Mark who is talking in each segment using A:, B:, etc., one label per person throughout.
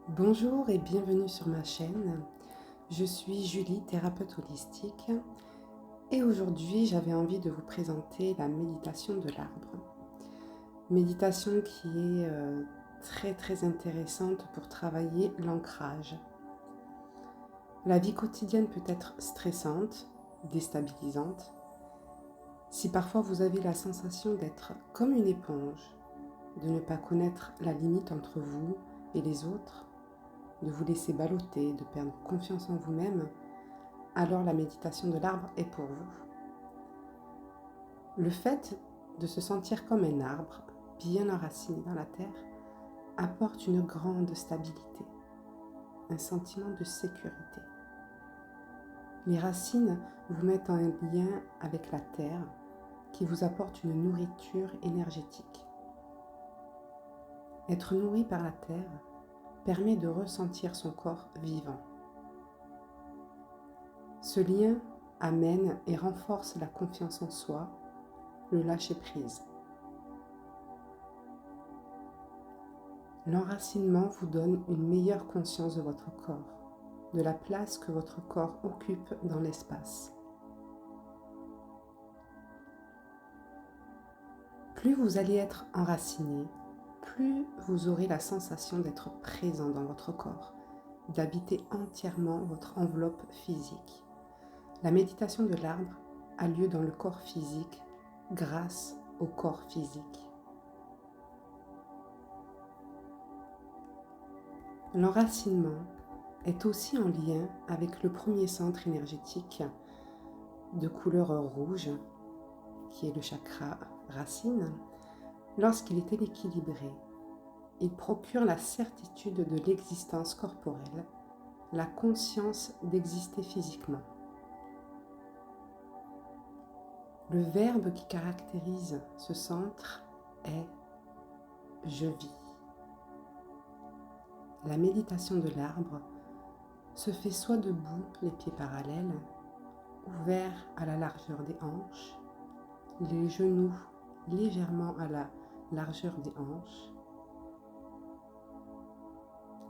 A: Bonjour et bienvenue sur ma chaîne. Je suis Julie, thérapeute holistique, et aujourd'hui j'avais envie de vous présenter la méditation de l'arbre. Méditation qui est très intéressante pour travailler l'ancrage. La vie quotidienne peut être stressante, déstabilisante. Si parfois vous avez la sensation d'être comme une éponge, de ne pas connaître la limite entre vous et les autres, de vous laisser balloter, de perdre confiance en vous-même, alors la méditation de l'arbre est pour vous. Le fait de se sentir comme un arbre, bien enraciné dans la terre, apporte une grande stabilité, un sentiment de sécurité. Les racines vous mettent en lien avec la terre, qui vous apporte une nourriture énergétique. Être nourri par la terre permet de ressentir son corps vivant. Ce lien amène et renforce la confiance en soi, le lâcher-prise. L'enracinement vous donne une meilleure conscience de votre corps, de la place que votre corps occupe dans l'espace. Plus vous allez être enraciné, plus vous aurez la sensation d'être présent dans votre corps, d'habiter entièrement votre enveloppe physique. La méditation de l'arbre a lieu dans le corps physique grâce au corps physique. L'enracinement est aussi en lien avec le premier centre énergétique de couleur rouge, qui est le chakra racine. Lorsqu'il est équilibré, il procure la certitude de l'existence corporelle, la conscience d'exister physiquement. Le verbe qui caractérise ce centre est « je vis ». La méditation de l'arbre se fait soit debout, les pieds parallèles, ouverts à la largeur des hanches, les genoux légèrement à la largeur des hanches,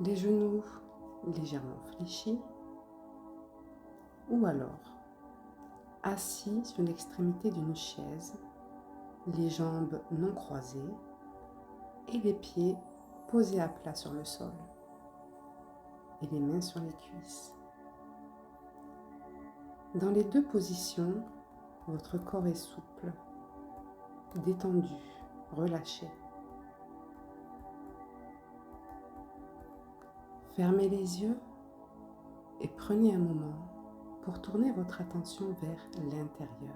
A: les genoux légèrement fléchis, ou alors assis sur l'extrémité d'une chaise, les jambes non croisées et les pieds posés à plat sur le sol et les mains sur les cuisses. Dans les deux positions, votre corps est souple, détendu, relâché. Fermez les yeux et prenez un moment pour tourner votre attention vers l'intérieur.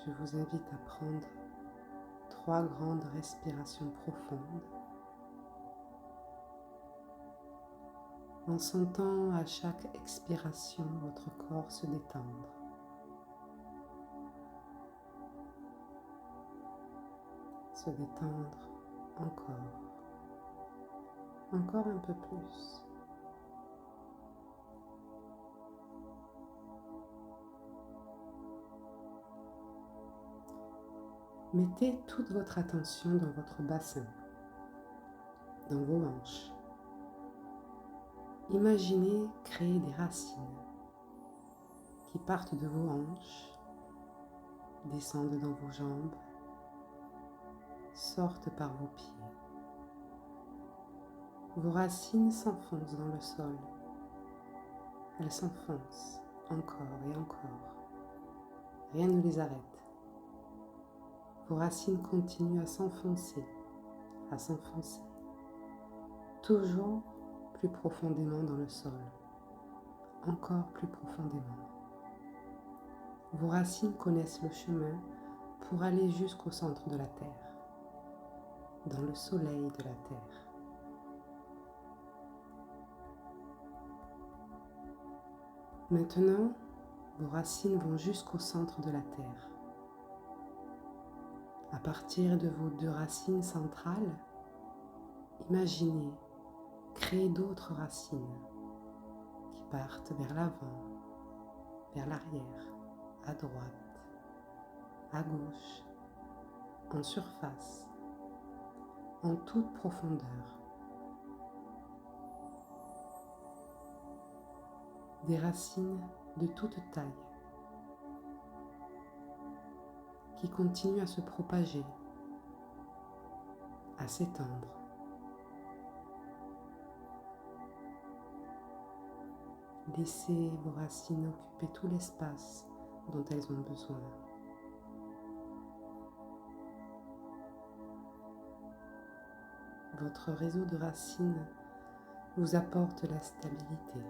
A: Je vous invite à prendre 3 grandes respirations profondes en sentant à chaque expiration votre corps se détendre. Se détendre encore un peu plus. Mettez toute votre attention dans votre bassin, dans vos hanches. Imaginez créer des racines qui partent de vos hanches, descendent dans vos jambes, sortent par vos pieds. Vos racines s'enfoncent dans le sol. Elles s'enfoncent encore et encore. Rien ne les arrête. Vos racines continuent à s'enfoncer, toujours plus profondément dans le sol, encore plus profondément. Vos racines connaissent le chemin pour aller jusqu'au centre de la terre, dans le soleil de la terre. Maintenant, vos racines vont jusqu'au centre de la terre. À partir de vos 2 racines centrales, imaginez créer d'autres racines qui partent vers l'avant, vers l'arrière, à droite, à gauche, en surface, en toute profondeur. Des racines de toute taille qui continuent à se propager, à s'étendre. Laissez vos racines occuper tout l'espace dont elles ont besoin. Votre réseau de racines vous apporte la stabilité,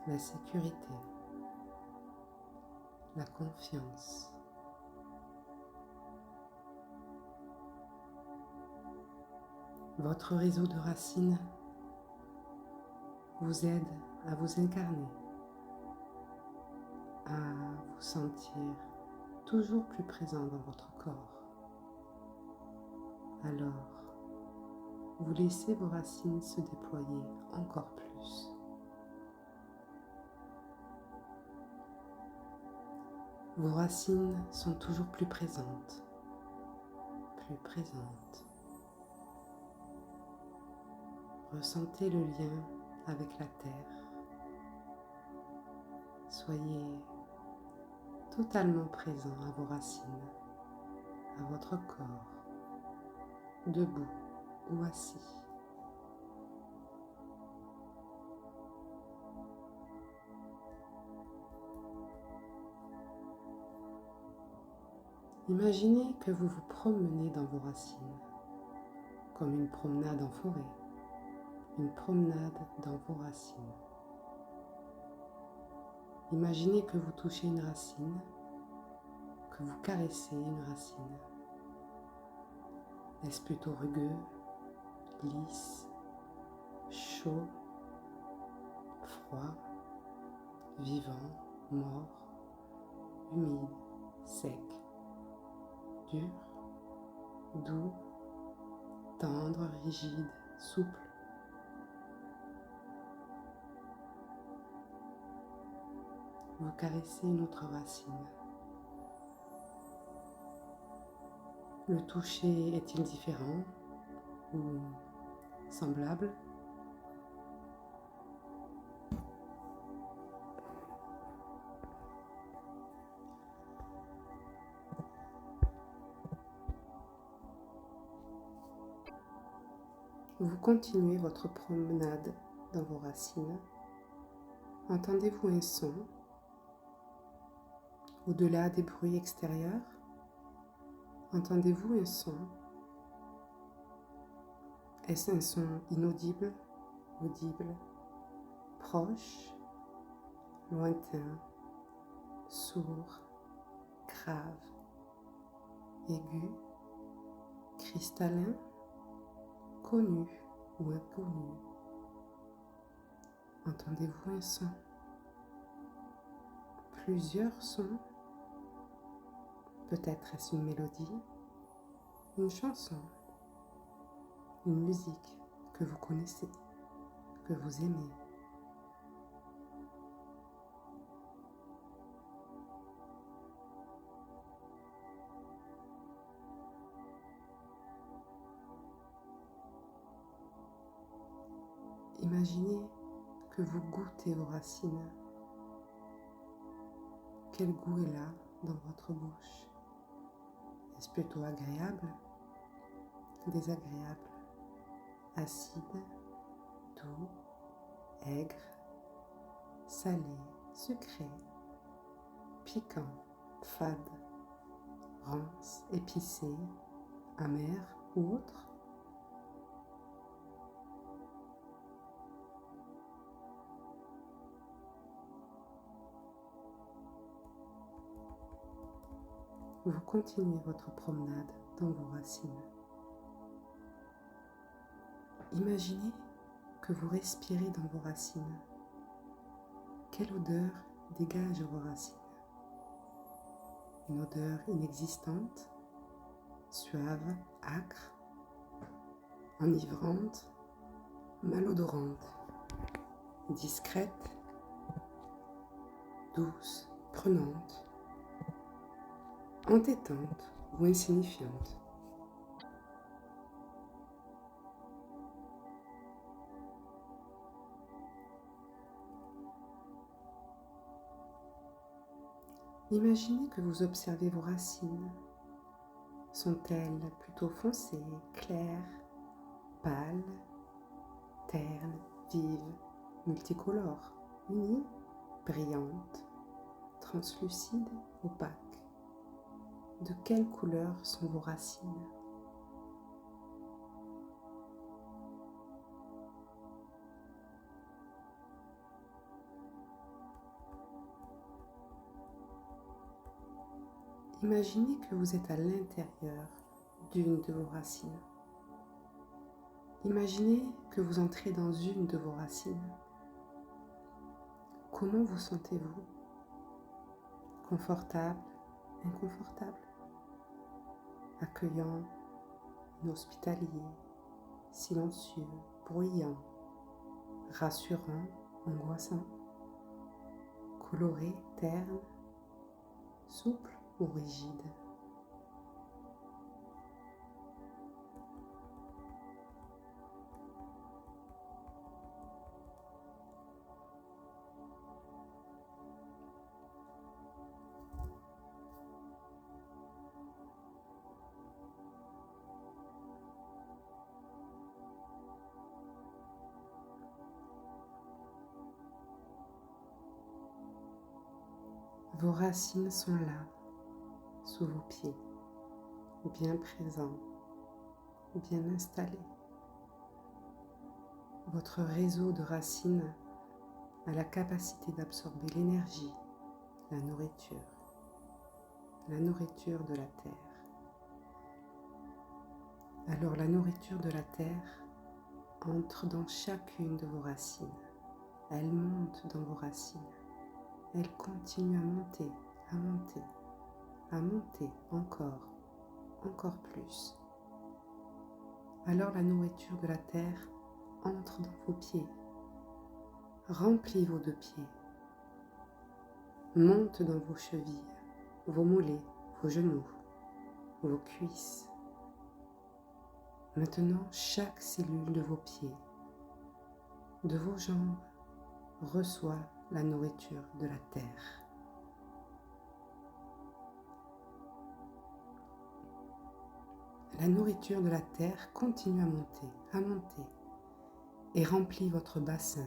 A: la sécurité, la confiance. Votre réseau de racines vous aide à vous incarner, à vous sentir toujours plus présent dans votre corps. Alors, vous laissez vos racines se déployer encore plus. Vos racines sont toujours plus présentes, plus présentes. Ressentez le lien avec la terre. Soyez totalement présent à vos racines, à votre corps, debout ou assis. Imaginez que vous vous promenez dans vos racines, comme une promenade en forêt, une promenade dans vos racines. Imaginez que vous touchez une racine, que vous caressez une racine. Est-ce plutôt rugueux, lisse, chaud, froid, vivant, mort, humide, sec, dur, doux, tendre, rigide, souple? Vous caressez une autre racine. Le toucher est-il différent ou semblable? Vous continuez votre promenade dans vos racines. Entendez-vous un son au-delà des bruits extérieurs? Entendez-vous un son? Est-ce un son inaudible, audible, proche, lointain, sourd, grave, aigu, cristallin, connu ou inconnu? Entendez-vous un son? Plusieurs sons? Peut-être est-ce une mélodie, une chanson, une musique que vous connaissez, que vous aimez. Imaginez que vous goûtez aux racines. Quel goût est là dans votre bouche? Est-ce plutôt agréable, désagréable, acide, doux, aigre, salé, sucré, piquant, fade, rance, épicé, amer ou autre? Vous continuez votre promenade dans vos racines. Imaginez que vous respirez dans vos racines. Quelle odeur dégagent vos racines? Une odeur inexistante, suave, âcre, enivrante, malodorante, discrète, douce, prenante, entêtante, ou insignifiante. Imaginez que vous observez vos racines. Sont-elles plutôt foncées, claires, pâles, ternes, vives, multicolores, unies, brillantes, translucides, opaques? De quelle couleur sont vos racines? Imaginez que vous êtes à l'intérieur d'une de vos racines. Imaginez que vous entrez dans une de vos racines. Comment vous sentez-vous? Confortable, inconfortable, accueillant, inhospitalier, silencieux, bruyant, rassurant, angoissant, coloré, terne, souple ou rigide? Vos racines sont là, sous vos pieds, bien présents, bien installés. Votre réseau de racines a la capacité d'absorber l'énergie, la nourriture de la terre. Alors la nourriture de la terre entre dans chacune de vos racines. Elle monte dans vos racines. Elle continue à monter, à monter, à monter encore plus. Alors la nourriture de la terre entre dans vos pieds, remplit vos deux pieds, monte dans vos chevilles, vos mollets, vos genoux, vos cuisses. Maintenant, chaque cellule de vos pieds, de vos jambes, reçoit la nourriture de la terre. La nourriture de la terre continue à monter et remplit votre bassin,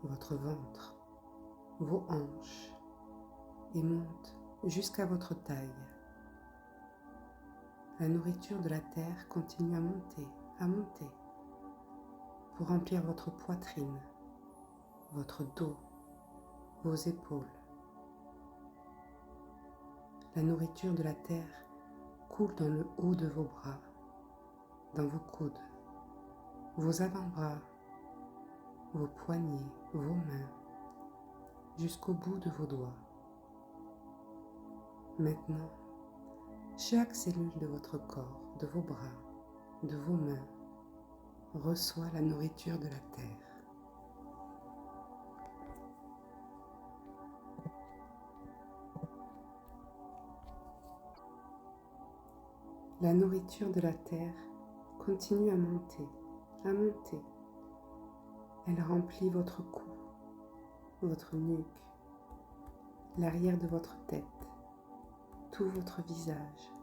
A: votre ventre, vos hanches et monte jusqu'à votre taille. La nourriture de la terre continue à monter pour remplir votre poitrine, votre dos, vos épaules. La nourriture de la terre coule dans le haut de vos bras, dans vos coudes, vos avant-bras, vos poignets, vos mains, jusqu'au bout de vos doigts. Maintenant, chaque cellule de votre corps, de vos bras, de vos mains, reçoit la nourriture de la terre. La nourriture de la terre continue à monter, à monter. Elle remplit votre cou, votre nuque, l'arrière de votre tête, tout votre visage.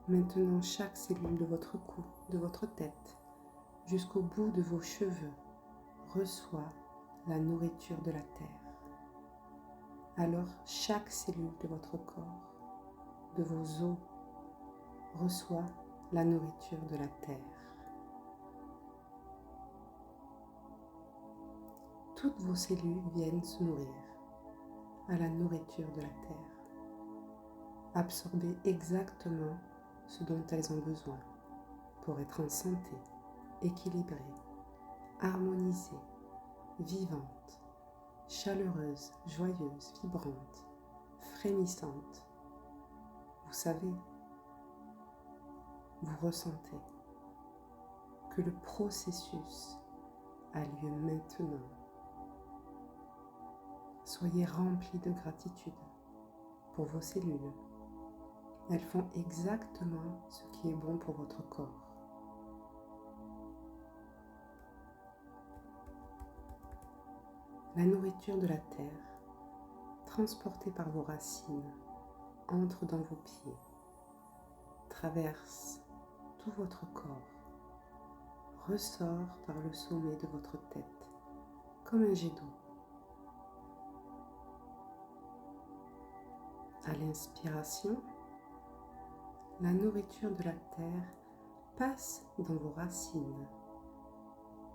A: Maintenant, chaque cellule de votre cou, de votre tête, jusqu'au bout de vos cheveux, reçoit la nourriture de la terre. Alors, chaque cellule de votre corps, de vos os, reçoit la nourriture de la terre. Toutes vos cellules viennent se nourrir à la nourriture de la terre, absorber exactement ce dont elles ont besoin pour être en santé, équilibrées, harmonisées, vivantes, chaleureuses, joyeuses, vibrantes, frémissantes. Vous savez, vous ressentez que le processus a lieu maintenant. Soyez remplis de gratitude pour vos cellules, Elles font exactement ce qui est bon pour votre corps. La nourriture de la terre, transportée par vos racines, entre dans vos pieds, traverse tout votre corps, ressort par le sommet de votre tête, comme un jet d'eau. À l'inspiration, la nourriture de la terre passe dans vos racines,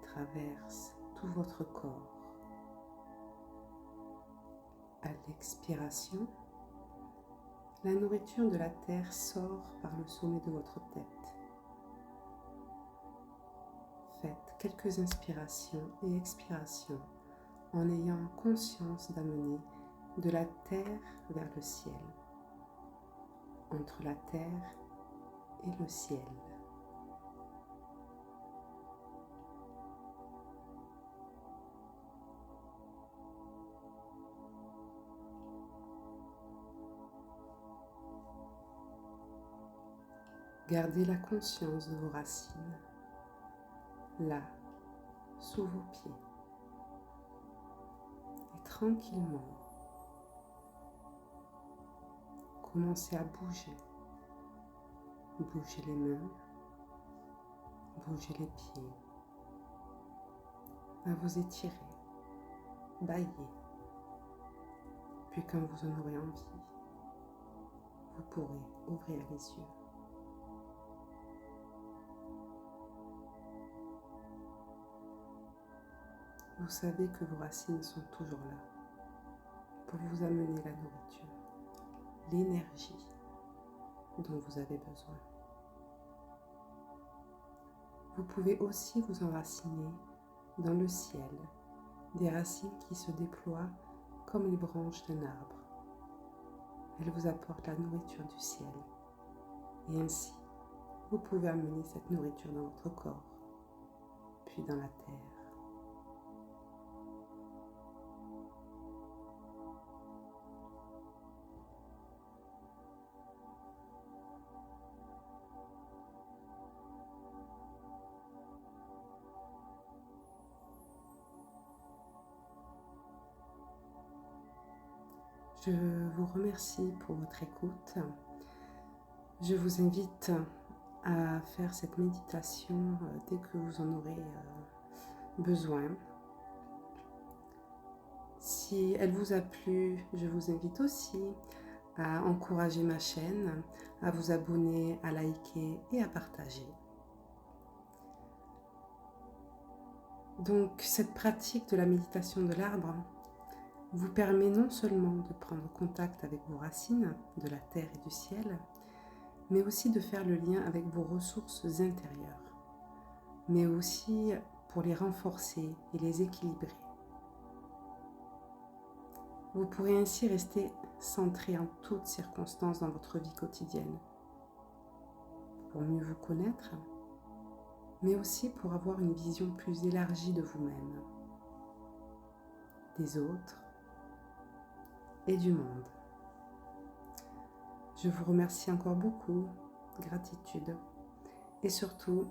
A: traverse tout votre corps. À l'expiration, la nourriture de la terre sort par le sommet de votre tête. Faites quelques inspirations et expirations en ayant conscience d'amener de la terre vers le ciel, entre la terre et le ciel. Gardez la conscience de vos racines, là, sous vos pieds. Et tranquillement, commencez à bouger. Bougez les mains, bougez les pieds, à vous étirer, bâiller. Puis quand vous en aurez envie, vous pourrez ouvrir les yeux. Vous savez que vos racines sont toujours là pour vous amener la nourriture, l'énergie dont vous avez besoin. Vous pouvez aussi vous enraciner dans le ciel, des racines qui se déploient comme les branches d'un arbre. Elles vous apportent la nourriture du ciel et ainsi vous pouvez amener cette nourriture dans votre corps, puis dans la terre. Je vous remercie pour votre écoute. Je vous invite à faire cette méditation dès que vous en aurez besoin. Si elle vous a plu, je vous invite aussi à encourager ma chaîne, à vous abonner, à liker et à partager. Donc, cette pratique de la méditation de l'arbre vous permet non seulement de prendre contact avec vos racines de la terre et du ciel, mais aussi de faire le lien avec vos ressources intérieures, mais aussi pour les renforcer et les équilibrer. Vous pourrez ainsi rester centré en toutes circonstances dans votre vie quotidienne, pour mieux vous connaître, mais aussi pour avoir une vision plus élargie de vous-même, des autres et du monde. Je vous remercie encore beaucoup, gratitude, et surtout,